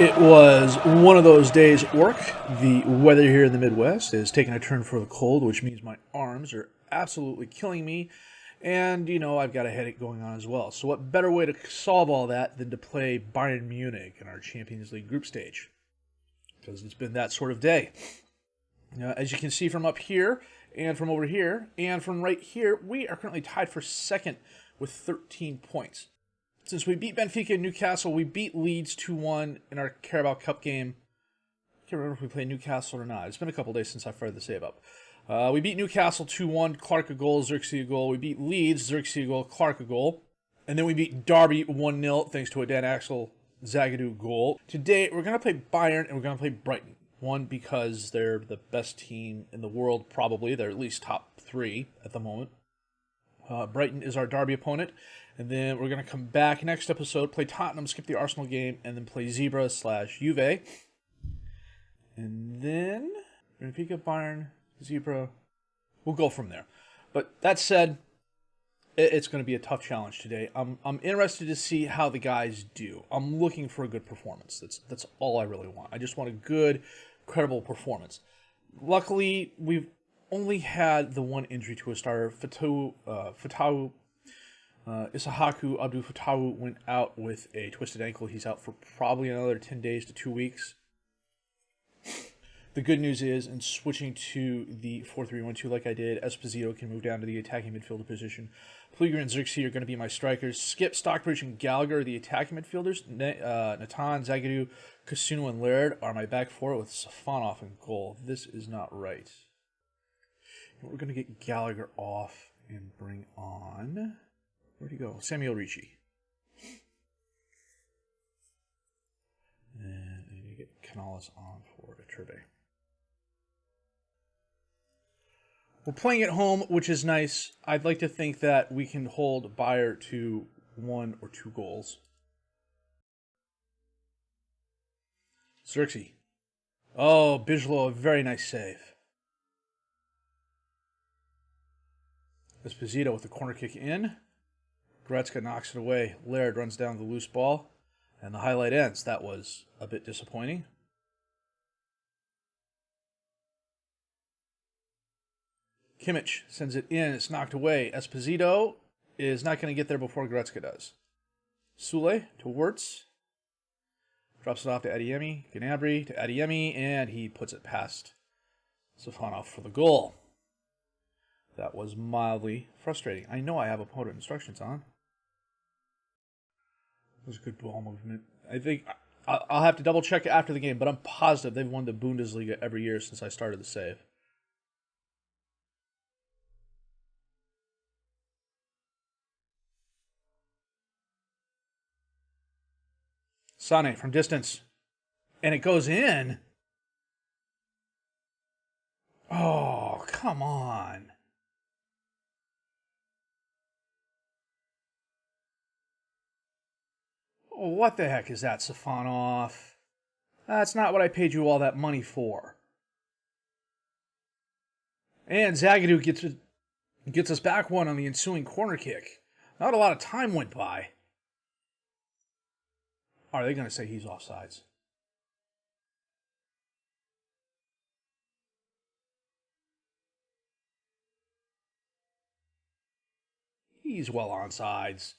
It was one of those days at work. The weather here in the Midwest is taking a turn for the cold, which means my arms are absolutely killing me. And, I've got a headache going on as well. So what better way to solve all that than to play Bayern Munich in our Champions League group stage? Because it's been that sort of day. As you can see from up here, and from over here, and from right here, we are currently tied for second with 13 points. Since we beat Benfica and Newcastle, we beat Leeds 2-1 in our Carabao Cup game. I can't remember if we played Newcastle or not. It's been a couple days since I fired the save up. We beat Newcastle 2-1, Clark a goal, Xerxes a goal. We beat Leeds, Xerxes a goal, Clark a goal. And then we beat Derby 1-0 thanks to a Dan Axel Zagadou goal. Today, we're going to play Bayern and we're going to play Brighton. One, because they're the best team in the world, probably. They're at least top 3 at the moment. Brighton is our Derby opponent. And then we're going to come back next episode, play Tottenham, skip the Arsenal game, and then play Zebra/Juve. And then Benfica, Bayern, Zebra. We'll go from there. But that said, it's going to be a tough challenge today. I'm interested to see how the guys do. I'm looking for a good performance. That's all I really want. I just want a good, credible performance. Luckily, we've only had the one injury to a starter. Fatawu Isahaku Abdul Fatawu went out with a twisted ankle. He's out for probably another 10 days to 2 weeks. The good news is, in switching to the 4-3-1-2 like I did, Esposito can move down to the attacking midfielder position. Pluger and Xerxes are going to be my strikers. Skip, Stockbridge, and Gallagher are the attacking midfielders. Natan, Zagadou, Kasunu, and Laird are my back four with Safanov in goal. This is not right. We're going to get Gallagher off and bring on... Where'd he go? Samuel Ricci. And I need to get Canales on for Iturbe. We're playing at home, which is nice. I'd like to think that we can hold Bayer to 1 or 2 goals. Xerxes. Oh, Bijlow, a very nice save. Esposito with the corner kick in. Goretzka knocks it away. Laird runs down the loose ball. And the highlight ends. That was a bit disappointing. Kimmich sends it in. It's knocked away. Esposito is not going to get there before Goretzka does. Sule to Wirtz. Drops it off to Adeyemi. Gnabry to Adeyemi. And he puts it past Safanov for the goal. That was mildly frustrating. I know I have opponent instructions on. It was a good ball movement. I think I'll have to double check it after the game, but I'm positive they've won the Bundesliga every year since I started the save. Sane from distance. And it goes in. Oh, come on. Oh, what the heck is that, Safanov? That's not what I paid you all that money for. And Zagadou gets us back one on the ensuing corner kick. Not a lot of time went by. Are they going to say he's offsides? He's well onside.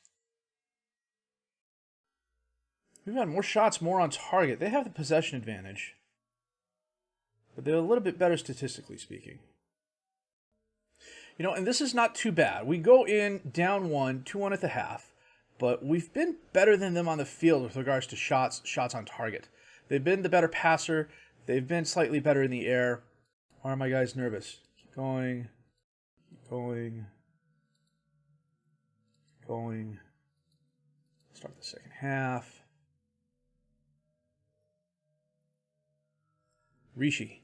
We've had more shots, more on target. They have the possession advantage. But they're a little bit better statistically speaking. And this is not too bad. We go in down 1, 2-1 at the half. But we've been better than them on the field with regards to shots on target. They've been the better passer. They've been slightly better in the air. Why are my guys nervous? Keep going. Start the second half. Ricci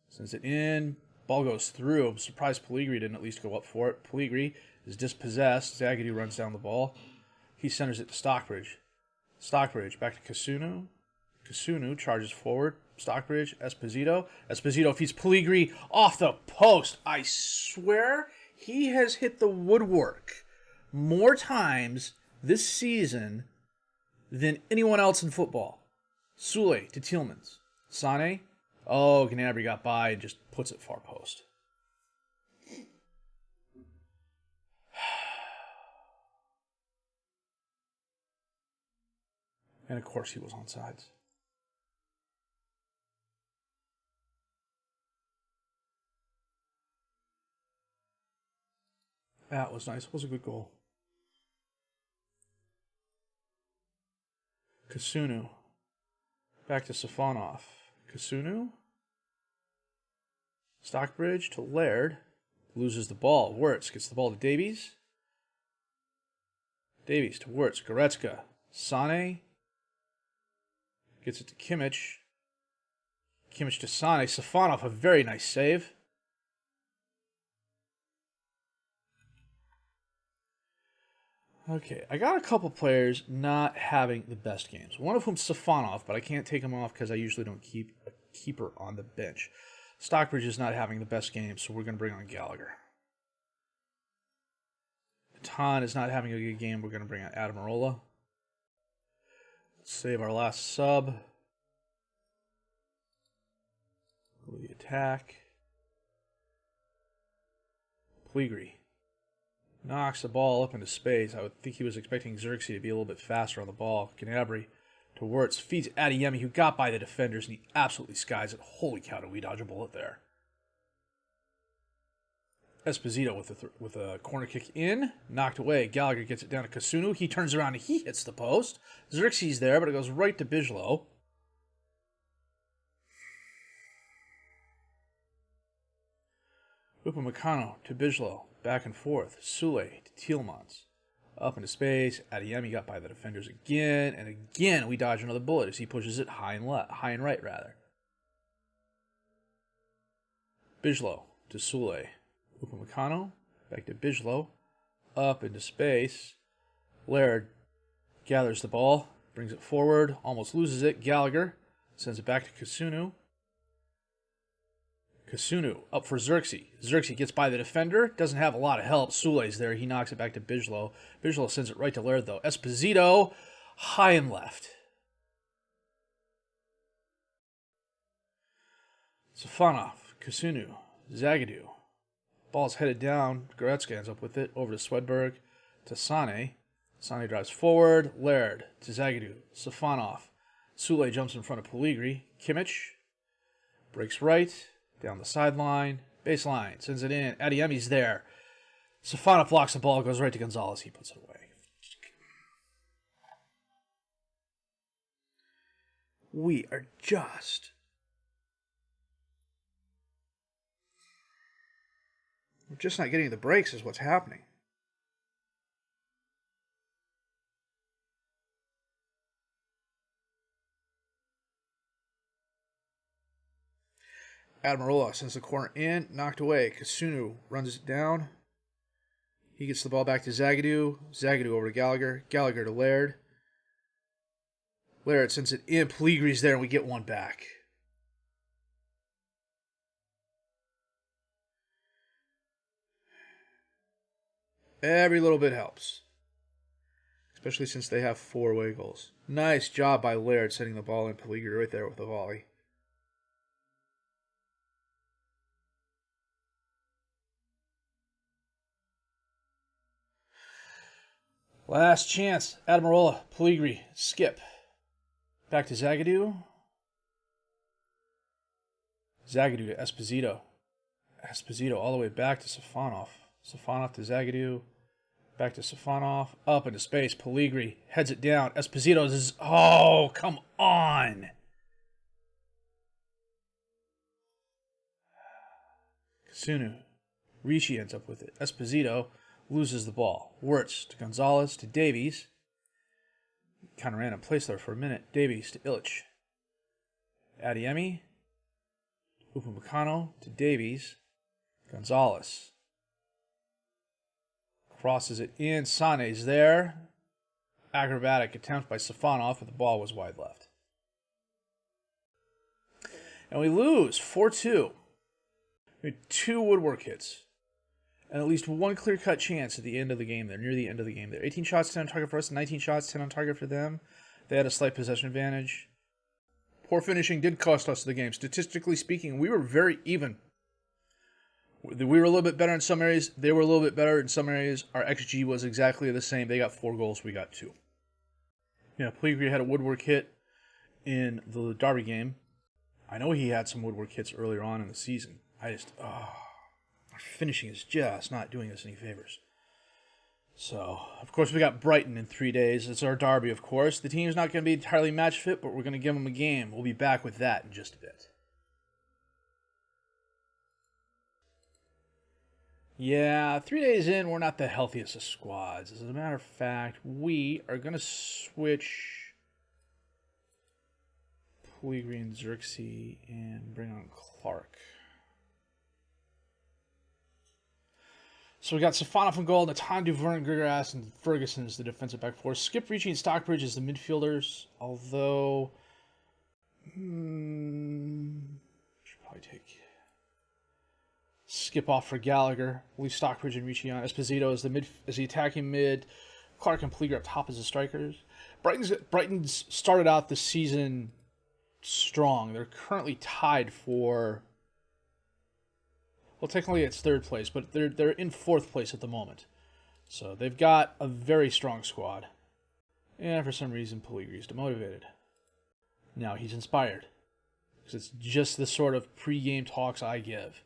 sends it in. Ball goes through. I'm surprised Pellegrini didn't at least go up for it. Pellegrini is dispossessed. Zagadou runs down the ball. He centers it to Stockbridge. Stockbridge back to Kasunu. Kasunu charges forward. Stockbridge, Esposito. Esposito feeds Pellegrini off the post. I swear he has hit the woodwork more times this season than anyone else in football. Sule to Tielemans. Sane. Oh, Gnabry got by and just puts it far post. And of course he was onside. That was nice. It was a good goal. Kasunu. Back to Safanov. Kasunu. Stockbridge to Laird. Loses the ball. Wirtz gets the ball to Davies. Davies to Wirtz. Goretzka. Sane. Gets it to Kimmich. Kimmich to Sane. Safanov, a very nice save. Okay, I got a couple players not having the best games. One of whom Safanov, but I can't take him off because I usually don't keep a keeper on the bench. Stockbridge is not having the best game, so we're going to bring on Gallagher. Tan is not having a good game. We're going to bring on Adamarola. Save our last sub. Go to the attack. Puligri knocks the ball up into space. I would think he was expecting Xerxes to be a little bit faster on the ball. Gnabry to Wirtz. Feeds Adeyemi, who got by the defenders, and he absolutely skies it. Holy cow, did we dodge a bullet there. Esposito with a corner kick in. Knocked away. Gallagher gets it down to Kasunu. He turns around and he hits the post. Xerxes there, but it goes right to Bijlow. Upamecano to Bijlow. Back and forth. Sule to Tielemans. Up into space. Adeyemi got by the defenders again. And again, we dodge another bullet as he pushes it high and right, rather. Bijlow to Sule. Upamecano. Back to Bijlow. Up into space. Laird gathers the ball. Brings it forward. Almost loses it. Gallagher sends it back to Kasunu. Kasunu up for Xerxes. Xerxes gets by the defender. Doesn't have a lot of help. Sule's there. He knocks it back to Bijlow. Bijlow sends it right to Laird, though. Esposito, high and left. Safanov, Kasunu, Zagadou. Ball's headed down. Goretzka ends up with it. Over to Swedberg. To Sane. Sane drives forward. Laird to Zagadou. Safanov. Sule jumps in front of Puligri. Kimmich breaks right. Down the sideline. Baseline. Sends it in. Adeyemi's there. Safanov blocks the ball. Goes right to Gonzalez. He puts it away. We are just... We're just not getting the breaks is what's happening. Adamarola sends the corner in, knocked away. Kasunu runs it down. He gets the ball back to Zagadou. Zagadou over to Gallagher. Gallagher to Laird. Laird sends it in. Puligri's there, and we get one back. Every little bit helps. Especially since they have 4 away goals. Nice job by Laird sending the ball in. Puligri right there with the volley. Last chance. Adamarola, Puligri, skip. Back to Zagadou. Zagadou to Esposito. Esposito all the way back to Safanov. Safanov to Zagadou. Back to Safanov. Up into space. Puligri heads it down. Esposito is... Oh, come on. Kasunu. Ricci ends up with it. Esposito loses the ball. Wirtz to Gonzalez to Davies. Kind of ran in place there for a minute. Davies to Illich. Adeyemi. Upamecano to Davies. Gonzalez. Crosses it in. Sane's there. Acrobatic attempt by Safanov, but the ball was wide left. And we lose 4-2. We had 2 woodwork hits. And at least one clear-cut chance at the end of the game there, near the end of the game there. 18 shots, 10 on target for us, 19 shots, 10 on target for them. They had a slight possession advantage. Poor finishing did cost us the game. Statistically speaking, we were very even. We were a little bit better in some areas. They were a little bit better in some areas. Our XG was exactly the same. They got 4 goals. We got 2. Yeah, Pellegrini had a woodwork hit in the Derby game. I know he had some woodwork hits earlier on in the season. Our finishing is just not doing us any favors. So, of course, we got Brighton in 3 days. It's our Derby, of course. The team's not going to be entirely match fit, but we're going to give them a game. We'll be back with that in just a bit. Yeah, 3 days in, we're not the healthiest of squads. As a matter of fact, we are going to switch Pellegrini and Xerxes and bring on Clark. So we got Safanov in goal, Natan, Duvern, Grigaras, and Ferguson is the defensive back four. Skip, Ricci, and Stockbridge is the midfielders. Although, should probably take Skip off for Gallagher. Leave Stockbridge and Ricci on. Esposito is the attacking mid. Clark and Pleager up top as the strikers. Brighton's started out the season strong. They're currently tied for, well, technically it's third place, but they're in fourth place at the moment. So they've got a very strong squad. And for some reason, Pellegrini's demotivated. Now he's inspired, because it's just the sort of pre-game talks I give.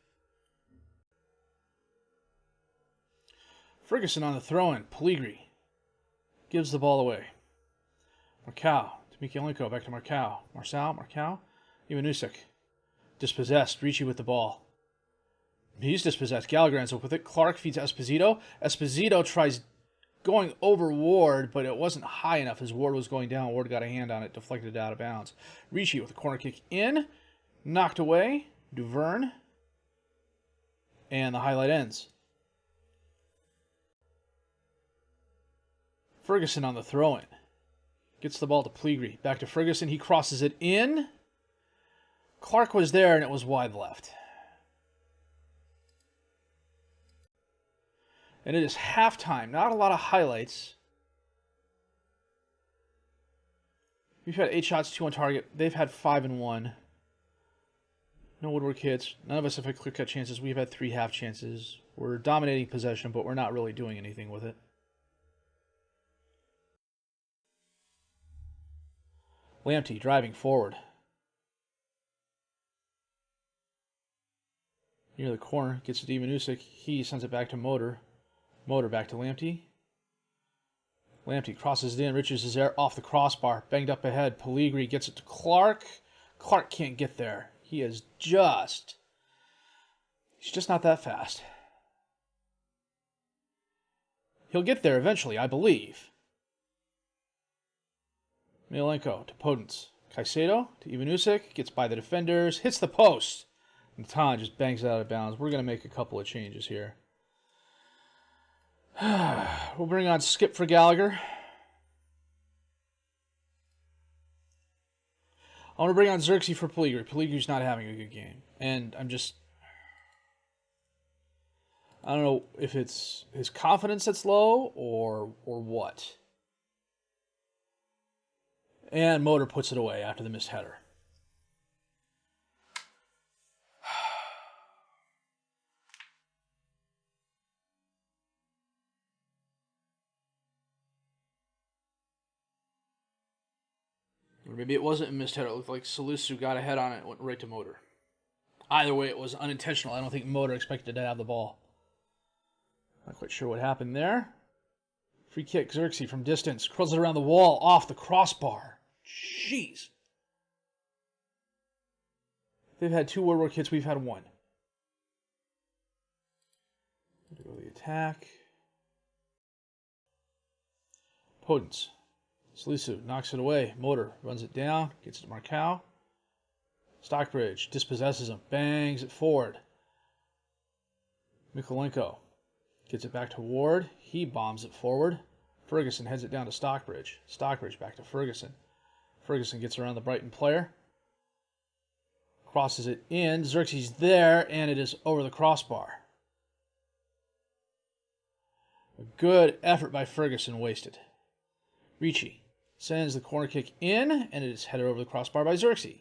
Ferguson on the throw-in. Pellegrini gives the ball away. Marcao to Mikulenko. Back to Marcao. Marcao. Ivanusek. Dispossessed. Ricci with the ball. He's dispossessed. Gallagher ends up with it. Clark feeds Esposito. Esposito tries going over Ward, but it wasn't high enough as Ward was going down. Ward got a hand on it, deflected it out of bounds. Ricci with a corner kick in. Knocked away. Duvern. And the highlight ends. Ferguson on the throw-in. Gets the ball to Pellegrini. Back to Ferguson. He crosses it in. Clark was there, and it was wide left. And it is halftime. Not a lot of highlights. We've had 8 shots, 2 on target. They've had 5 and 1. No woodwork hits. None of us have had clear-cut chances. We've had 3 half chances. We're dominating possession, but we're not really doing anything with it. Lamptey driving forward. Near the corner, gets it to Ivanusek. He sends it back to Motor. Motor back to Lamptey. Lamptey crosses it in. Richards is there off the crossbar. Banged up ahead. Pellegrini gets it to Clark. Clark can't get there. He's just not that fast. He'll get there eventually, I believe. Mikulenko to Podence. Caicedo to Ivanusek. Gets by the defenders. Hits the post. Natan just bangs it out of bounds. We're going to make a couple of changes here. We'll bring on Skip for Gallagher. I want to bring on Xerxes for Pellegrini. Pellegrini's not having a good game. And I don't know if it's his confidence that's low or what. And Motor puts it away after the missed header. Or maybe it wasn't a missed header. It looked like Salisu got a head on it and went right to Motor. Either way, it was unintentional. I don't think Motor expected to have the ball. Not quite sure what happened there. Free kick, Xerxes from distance. Curls it around the wall, off the crossbar. Jeez. They've had 2 woodwork hits. We've had 1. Go to the attack. Podence. Salisu knocks it away. Motor runs it down. Gets it to Marcao. Stockbridge dispossesses him. Bangs it forward. Mikulenko gets it back to Ward. He bombs it forward. Ferguson heads it down to Stockbridge. Stockbridge back to Ferguson. Ferguson gets around the Brighton player. Crosses it in. Xerxes there, and it is over the crossbar. A good effort by Ferguson wasted. Ricci sends the corner kick in, and it is headed over the crossbar by Xerxes.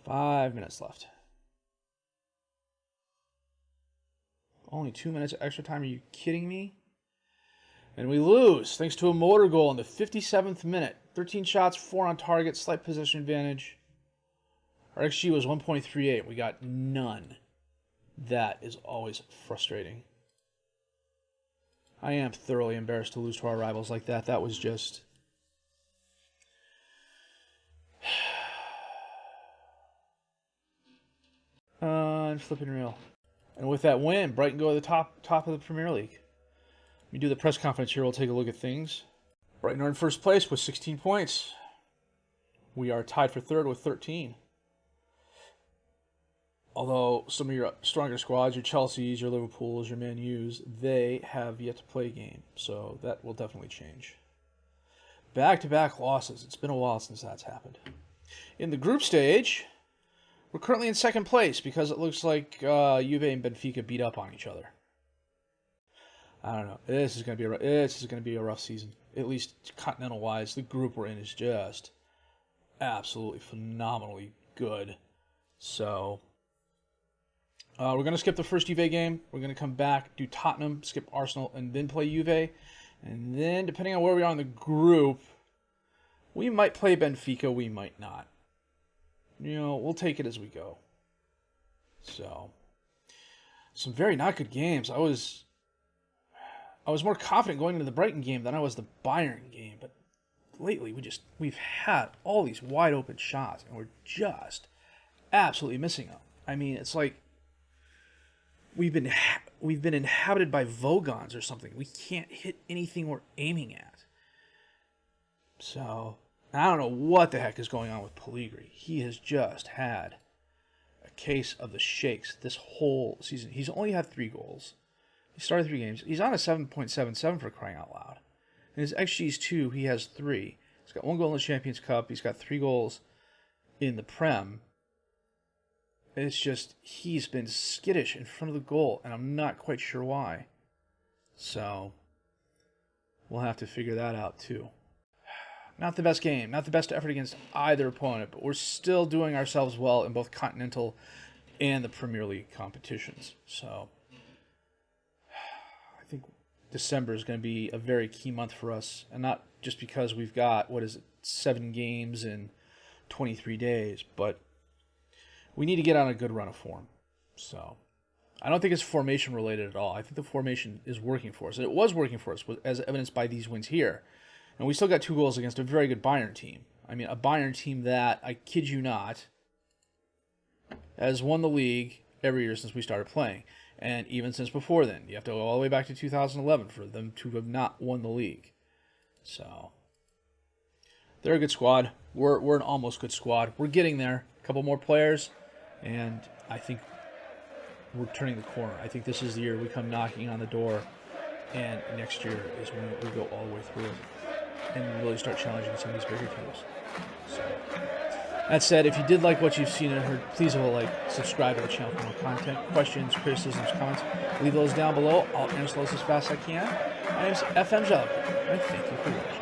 5 minutes left. Only 2 minutes of extra time. Are you kidding me? And we lose thanks to a motor goal in the 57th minute. 13 shots, 4 on target, slight possession advantage. Our XG was 1.38. We got none. That is always frustrating. I am thoroughly embarrassed to lose to our rivals like that. That was just... and flipping reel. And with that win, Brighton go to the top of the Premier League. We do the press conference here. We'll take a look at things. Brighton are in first place with 16 points. We are tied for third with 13. Although some of your stronger squads, your Chelseas, your Liverpools, your Man U's, they have yet to play a game. So that will definitely change. Back-to-back losses. It's been a while since that's happened. In the group stage, we're currently in second place because it looks like Juve and Benfica beat up on each other. I don't know. This is going to be a rough season. At least continental-wise, the group we're in is just absolutely phenomenally good. So we're going to skip the first Juve game. We're going to come back, do Tottenham, skip Arsenal, and then play Juve. And then, depending on where we are in the group, we might play Benfica, we might not. You know, we'll take it as we go. So, some very not good games. I was more confident going into the Brighton game than I was the Bayern game. But lately, we've had all these wide open shots, and we're just absolutely missing them. I mean, it's like we've been inhabited by Vogons or something. We can't hit anything we're aiming at. So, I don't know what the heck is going on with Pellegrini. He has just had a case of the shakes this whole season. He's only had 3 goals. He started 3 games. He's on a 7.77 for crying out loud. And his XG is 2. He has 3. He's got 1 goal in the Champions Cup. He's got 3 goals in the Prem. It's just, he's been skittish in front of the goal, and I'm not quite sure why. So, we'll have to figure that out too. Not the best game, not the best effort against either opponent, but we're still doing ourselves well in both Continental and the Premier League competitions. So, I think December is going to be a very key month for us, and not just because we've got, 7 games in 23 days, but we need to get on a good run of form. So, I don't think it's formation related at all. I think the formation is working for us. And it was working for us, as evidenced by these wins here. And we still got 2 goals against a very good Bayern team. I mean, a Bayern team that, I kid you not, has won the league every year since we started playing. And even since before then. You have to go all the way back to 2011 for them to have not won the league. So, they're a good squad. We're an almost good squad. We're getting there. A couple more players. And I think we're turning the corner. I think this is the year we come knocking on the door. And next year is when we go all the way through and really start challenging some of these bigger teams. So, that said, if you did like what you've seen and heard, please subscribe to the channel for more content. Questions, criticisms, comments, leave those down below. I'll answer those as fast as I can. My name is FM Jellicoe, and thank you for watching.